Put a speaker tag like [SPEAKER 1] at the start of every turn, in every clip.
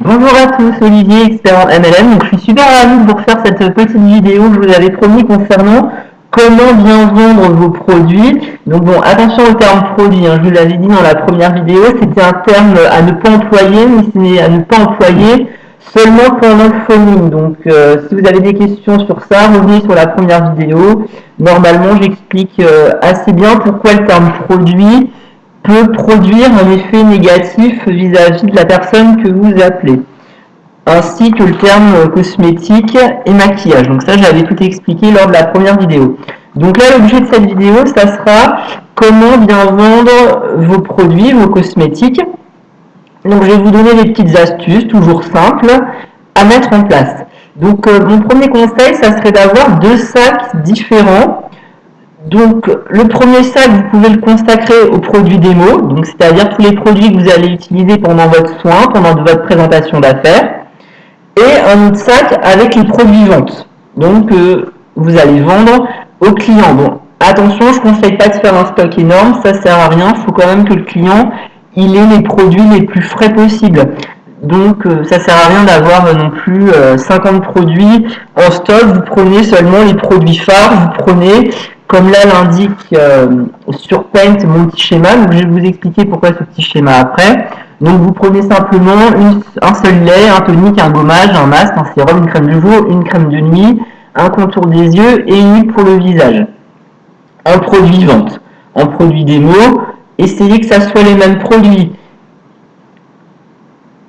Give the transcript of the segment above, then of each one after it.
[SPEAKER 1] Bonjour à tous, Olivier, expert en MLM. Donc, je suis super ravie de vous refaire cette petite vidéo que je vous avais promis concernant comment bien vendre vos produits. Donc bon, attention au terme produit, hein. Je vous l'avais dit dans la première vidéo, c'était un terme à ne pas employer, mais c'est à ne pas employer seulement pendant le phoning. Donc si vous avez des questions sur ça, revenez sur la première vidéo. Normalement, j'explique assez bien pourquoi le terme produit peut produire un effet négatif vis-à-vis de la personne que vous appelez, ainsi que le terme cosmétique et maquillage. Donc ça, j'avais tout expliqué lors de la première vidéo. Donc là, l'objet de cette vidéo, ça sera comment bien vendre vos produits, vos cosmétiques. Donc je vais vous donner des petites astuces, toujours simples, à mettre en place. Donc mon premier conseil, ça serait d'avoir 2 sacs différents. Donc, le premier sac, vous pouvez le consacrer aux produits démo, donc c'est-à-dire tous les produits que vous allez utiliser pendant votre soin, pendant votre présentation d'affaires, et un autre sac avec les produits ventes, donc vous allez vendre aux clients. Bon, attention, je ne conseille pas de faire un stock énorme, ça ne sert à rien, il faut quand même que le client il ait les produits les plus frais possibles. Donc ça ne sert à rien d'avoir non plus 50 produits en stock, vous prenez seulement les produits phares, vous prenez, comme là l'indique sur Paint, mon petit schéma, donc je vais vous expliquer pourquoi ce petit schéma après. Donc vous prenez simplement un seul lait, un tonique, un gommage, un masque, un sérum, une crème de jour, une crème de nuit, un contour des yeux et une huile pour le visage. En produit vente, en produit démo, essayez que ça soit les mêmes produits.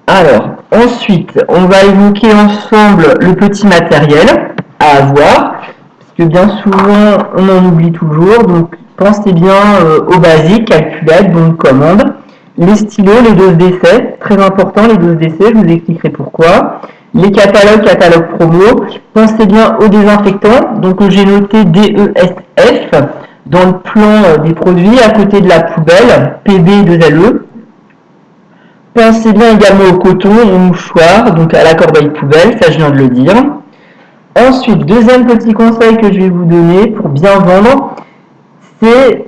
[SPEAKER 1] Alors, ensuite, on va évoquer ensemble le petit matériel à avoir, parce que bien souvent, on en oublie toujours. Donc, pensez bien aux basiques, calculette, bon de commande, les stylos, les doses d'essai, très important, les doses d'essai, je vous expliquerai pourquoi. Les catalogues promo, pensez bien aux désinfectants, donc j'ai noté DESF dans le plan des produits, à côté de la poubelle, PB2LE. Pensez bien également au coton, au mouchoir, donc à la corbeille poubelle, ça je viens de le dire. Ensuite, deuxième petit conseil que je vais vous donner pour bien vendre, c'est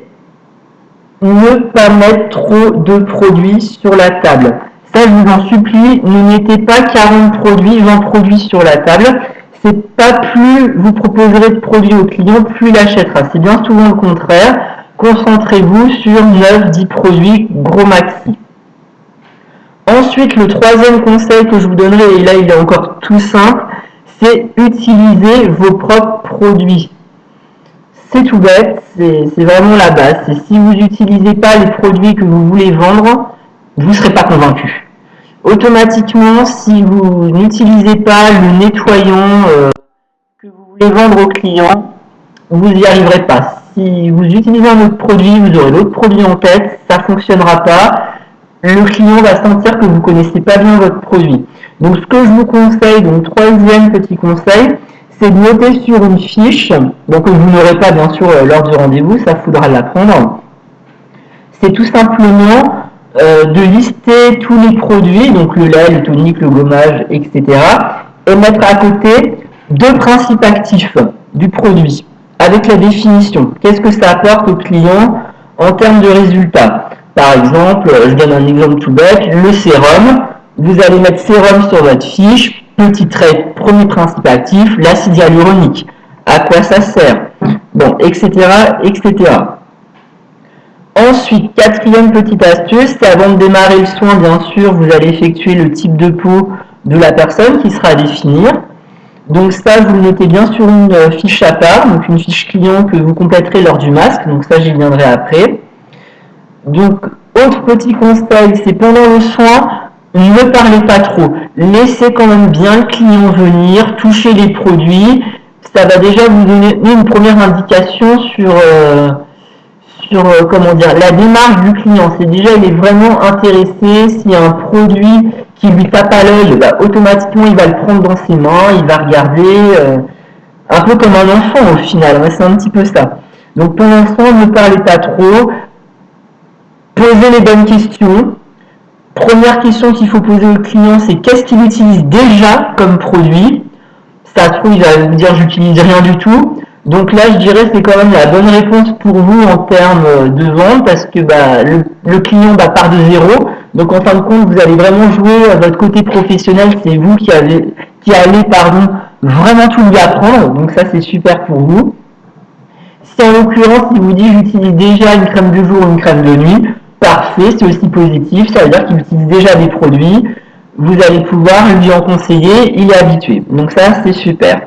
[SPEAKER 1] ne pas mettre trop de produits sur la table. Ça, je vous en supplie, ne mettez pas 40 produits, 20 produits sur la table. C'est pas plus vous proposerez de produits au client, plus il achètera. C'est bien souvent le contraire. Concentrez-vous sur 9-10 produits gros maxi. Ensuite, le troisième conseil que je vous donnerai, et là il est encore tout simple, c'est utiliser vos propres produits. C'est tout bête, c'est vraiment la base. Si vous n'utilisez pas les produits que vous voulez vendre, vous ne serez pas convaincu. Automatiquement, si vous n'utilisez pas le nettoyant que vous voulez vendre au client, vous n'y arriverez pas. Si vous utilisez un autre produit, vous aurez l'autre produit en tête, ça ne fonctionnera pas. Le client va sentir que vous ne connaissez pas bien votre produit. Donc ce que je vous conseille, donc troisième petit conseil, c'est de noter sur une fiche, donc que vous n'aurez pas bien sûr lors du rendez-vous, ça faudra l'apprendre. C'est tout simplement de lister tous les produits, donc le lait, le tonique, le gommage, etc. et mettre à côté 2 principes actifs du produit, avec la définition. Qu'est-ce que ça apporte au client en termes de résultats? Par exemple, je donne un exemple tout bête, le sérum, vous allez mettre sérum sur votre fiche, petit trait, premier principe actif, l'acide hyaluronique. À quoi ça sert? Bon, etc., etc. Ensuite, quatrième petite astuce, c'est avant de démarrer le soin, bien sûr, vous allez effectuer le type de peau de la personne qui sera à définir. Donc ça, vous le notez bien sur une fiche à part, donc une fiche client que vous compléterez lors du masque, donc ça j'y viendrai après. Donc, autre petit conseil, c'est pendant le soin, ne parlez pas trop. Laissez quand même bien le client venir, toucher les produits. Ça va déjà vous donner une première indication sur comment dire, la démarche du client. C'est déjà, il est vraiment intéressé. S'il y a un produit qui lui tape à l'œil, bah, automatiquement, il va le prendre dans ses mains, il va regarder, un peu comme un enfant au final. Ouais, c'est un petit peu ça. Donc, pour l'instant, ne parlez pas trop. Posez les bonnes questions. Première question qu'il faut poser au client, c'est qu'est-ce qu'il utilise déjà comme produit? Ça se trouve, il va vous dire j'utilise rien du tout. Donc là, je dirais c'est quand même la bonne réponse pour vous en termes de vente parce que bah, le client part de zéro. Donc en fin de compte, vous allez vraiment jouer votre côté professionnel, c'est vous qui allez vraiment tout lui apprendre, donc ça c'est super pour vous. Si en l'occurrence il vous dit j'utilise déjà une crème de jour ou une crème de nuit, parfait, c'est aussi positif, ça veut dire qu'il utilise déjà des produits, vous allez pouvoir lui en conseiller, il est habitué. Donc ça c'est super.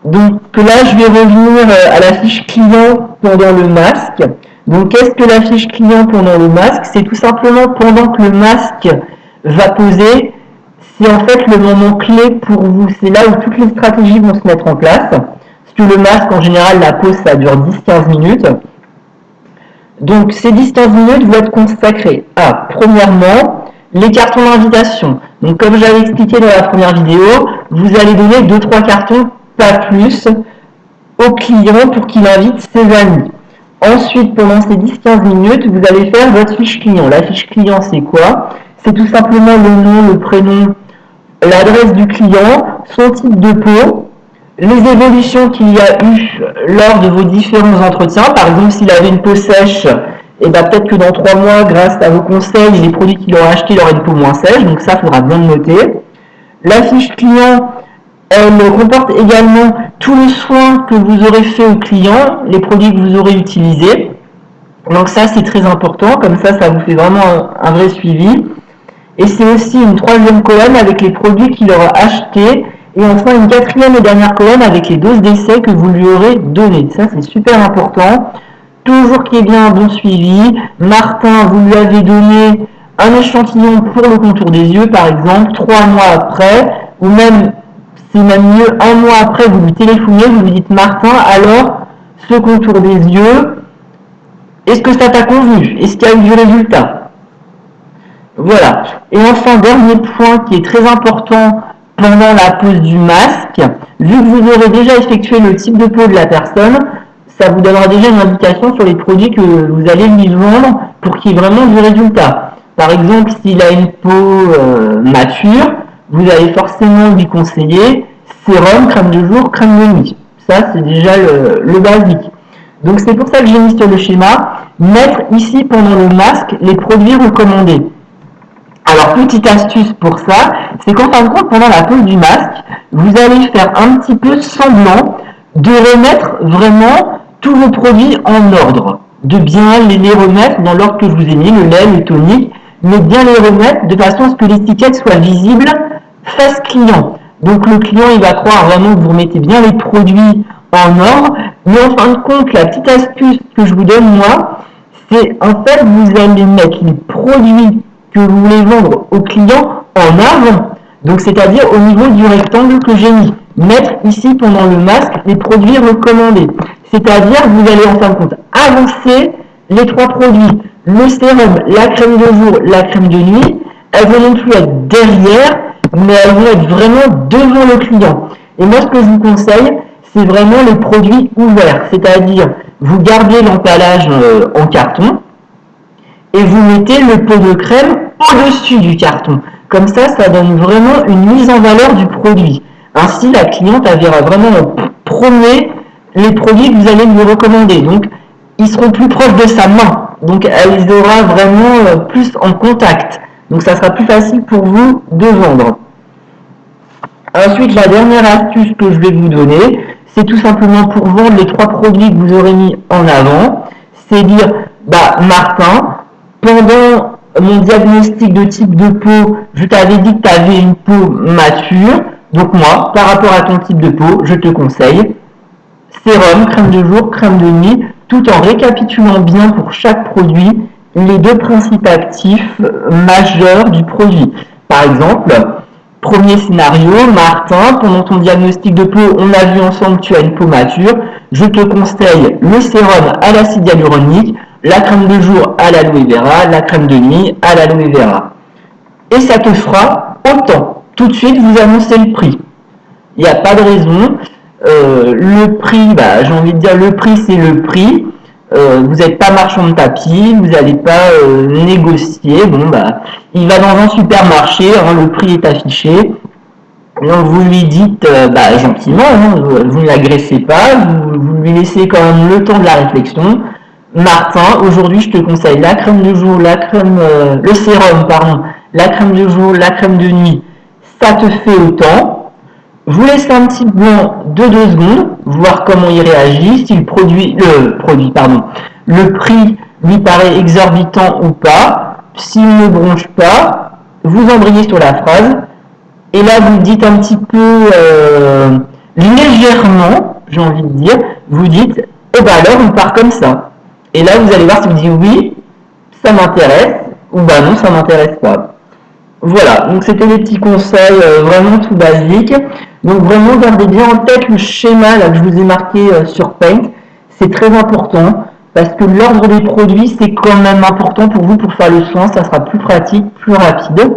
[SPEAKER 1] Donc là je vais revenir à la fiche client pendant le masque. Donc qu'est-ce que la fiche client pendant le masque? C'est tout simplement pendant que le masque va poser, c'est en fait le moment clé pour vous. C'est là où toutes les stratégies vont se mettre en place. Parce que le masque, en général, la pause, ça dure 10-15 minutes. Donc ces 10-15 minutes vont être consacrées à, premièrement, les cartons d'invitation. Donc comme j'avais expliqué dans la première vidéo, vous allez donner 2-3 cartons, pas plus, au client pour qu'il invite ses amis. Ensuite, pendant ces 10-15 minutes, vous allez faire votre fiche client. La fiche client, c'est quoi? C'est tout simplement le nom, le prénom, l'adresse du client, son type de peau, les évolutions qu'il y a eu lors de vos différents entretiens. Par exemple, s'il avait une peau sèche, et ben peut-être que dans 3 mois, grâce à vos conseils et les produits qu'il aura achetés, il aura une peau moins sèche. Donc ça, il faudra bien le noter. La fiche client, elle comporte également tous les soins que vous aurez fait au client, les produits que vous aurez utilisés. Donc ça, c'est très important. Comme ça vous fait vraiment un vrai suivi. Et c'est aussi une 3e colonne avec les produits qu'il aura achetés. Et enfin, une 4e et dernière colonne avec les doses d'essai que vous lui aurez données. Ça, c'est super important. Toujours qu'il y ait bien un bon suivi. Martin, vous lui avez donné un échantillon pour le contour des yeux, par exemple, 3 mois après, ou même, c'est même mieux, 1 mois après, vous lui téléphonez, vous lui dites, Martin, alors, ce contour des yeux, est-ce que ça t'a convenu? Est-ce qu'il y a eu du résultat? Voilà. Et enfin, dernier point qui est très important pendant la pose du masque, vu que vous aurez déjà effectué le type de peau de la personne, ça vous donnera déjà une indication sur les produits que vous allez lui vendre pour qu'il y ait vraiment du résultat. Par exemple, s'il a une peau mature, vous allez forcément lui conseiller sérum, crème de jour, crème de nuit. Ça, c'est déjà le basique. Donc c'est pour ça que j'ai mis sur le schéma, mettre ici pendant le masque les produits recommandés. Alors, petite astuce pour ça, c'est qu'en fin de compte, pendant la pose du masque, vous allez faire un petit peu semblant de remettre vraiment tous vos produits en ordre, de bien les remettre dans l'ordre que je vous ai mis, le lait, le tonique, mais bien les remettre de façon à ce que l'étiquette soit visible face client. Donc le client, il va croire vraiment que vous remettez bien les produits en ordre, mais en fin de compte, la petite astuce que je vous donne moi, c'est en fait, vous allez mettre les produits que vous voulez vendre au client en avant. Donc, c'est-à-dire au niveau du rectangle que j'ai mis. Mettre ici, pendant le masque, les produits recommandés. C'est-à-dire que vous allez en fin de compte avancer les 3 produits. Le sérum, la crème de jour, la crème de nuit. Elles vont non plus être derrière, mais elles vont être vraiment devant le client. Et moi, ce que je vous conseille, c'est vraiment les produits ouverts. C'est-à-dire, vous gardez l'emballage en carton et vous mettez le pot de crème au-dessus du carton. Comme ça donne vraiment une mise en valeur du produit. Ainsi, la cliente elle verra vraiment en premier les produits que vous allez lui recommander. Donc, ils seront plus proches de sa main. Donc, elle les aura vraiment plus en contact. Donc, ça sera plus facile pour vous de vendre. Ensuite, la dernière astuce que je vais vous donner, c'est tout simplement pour vendre les 3 produits que vous aurez mis en avant. C'est dire, Martin, pendant mon diagnostic de type de peau, je t'avais dit que tu avais une peau mature. Donc moi, par rapport à ton type de peau, je te conseille sérum, crème de jour, crème de nuit, tout en récapitulant bien pour chaque produit les 2 principes actifs majeurs du produit. Par exemple, premier scénario, Martin, pendant ton diagnostic de peau, on a vu ensemble que tu as une peau mature. Je te conseille le sérum à l'acide hyaluronique, la crème de jour à l'aloe vera, la crème de nuit à l'aloe vera. Et ça te fera autant. Tout de suite, vous annoncez le prix. Il n'y a pas de raison. Le prix, j'ai envie de dire, le prix, c'est le prix. Vous n'êtes pas marchand de tapis, vous n'allez pas négocier. Bon, il va dans un supermarché, le prix est affiché. Donc vous lui dites gentiment, vous ne l'agressez pas, vous lui laissez quand même le temps de la réflexion. Martin, aujourd'hui je te conseille la crème de jour, le sérum, pardon, la crème de jour, la crème de nuit, ça te fait autant. Vous laissez un petit blanc de 2 secondes, voir comment il réagit, si le prix lui paraît exorbitant ou pas. S'il ne bronche pas, vous embrayez sur la phrase, et là vous dites un petit peu légèrement, j'ai envie de dire, vous dites, oh bah alors on part comme ça. Et là vous allez voir si vous dites oui, ça m'intéresse, ou bah non, ça m'intéresse pas. Voilà, donc c'était des petits conseils vraiment tout basiques. Donc vraiment gardez bien en tête le schéma là, que je vous ai marqué sur Paint. C'est très important parce que l'ordre des produits c'est quand même important pour vous pour faire le soin. Ça sera plus pratique, plus rapide.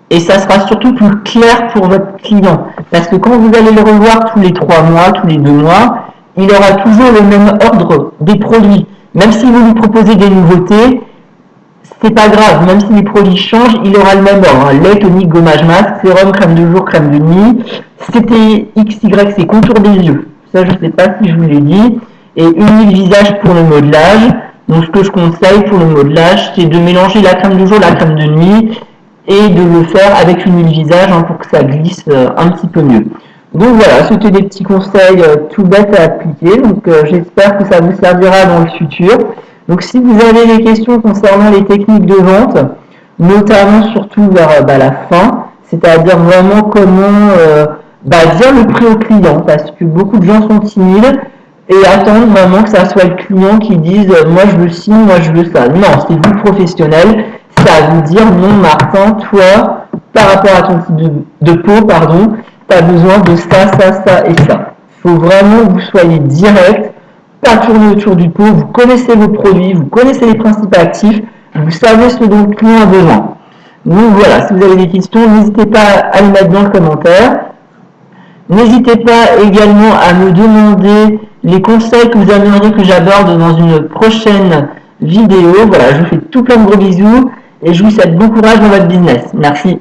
[SPEAKER 1] Et ça sera surtout plus clair pour votre client. Parce que quand vous allez le revoir tous les 3 mois, tous les 2 mois, il aura toujours le même ordre des produits. Même si vous lui proposez des nouveautés, c'est pas grave, même si les produits changent, il aura le même ordre. Lait, tonique, gommage masque, sérum, crème de jour, crème de nuit. C'était XY, c'est contour des yeux. Ça, je sais pas si je vous l'ai dit. Et huile visage pour le modelage. Donc, ce que je conseille pour le modelage, c'est de mélanger la crème de jour, la crème de nuit et de le faire avec une huile visage pour que ça glisse un petit peu mieux. Donc voilà, c'était des petits conseils tout bêtes à appliquer. Donc, j'espère que ça vous servira dans le futur. Donc si vous avez des questions concernant les techniques de vente, notamment surtout vers la fin, c'est-à-dire vraiment comment dire le prix au client, parce que beaucoup de gens sont timides et attendent vraiment que ça soit le client qui dise moi je veux ci, moi je veux ça. Non, c'est vous le professionnel, c'est à vous dire non Martin, toi, par rapport à ton type de peau, tu as besoin de ça, ça, ça et ça. Il faut vraiment que vous soyez direct, pas tourner autour du pot, vous connaissez vos produits, vous connaissez les principes actifs, vous savez ce dont le client a besoin. Donc voilà, si vous avez des questions, n'hésitez pas à les mettre dans le commentaire. N'hésitez pas également à me demander les conseils que vous aimeriez que j'aborde dans une prochaine vidéo. Voilà, je vous fais tout plein de gros bisous et je vous souhaite bon courage dans votre business. Merci.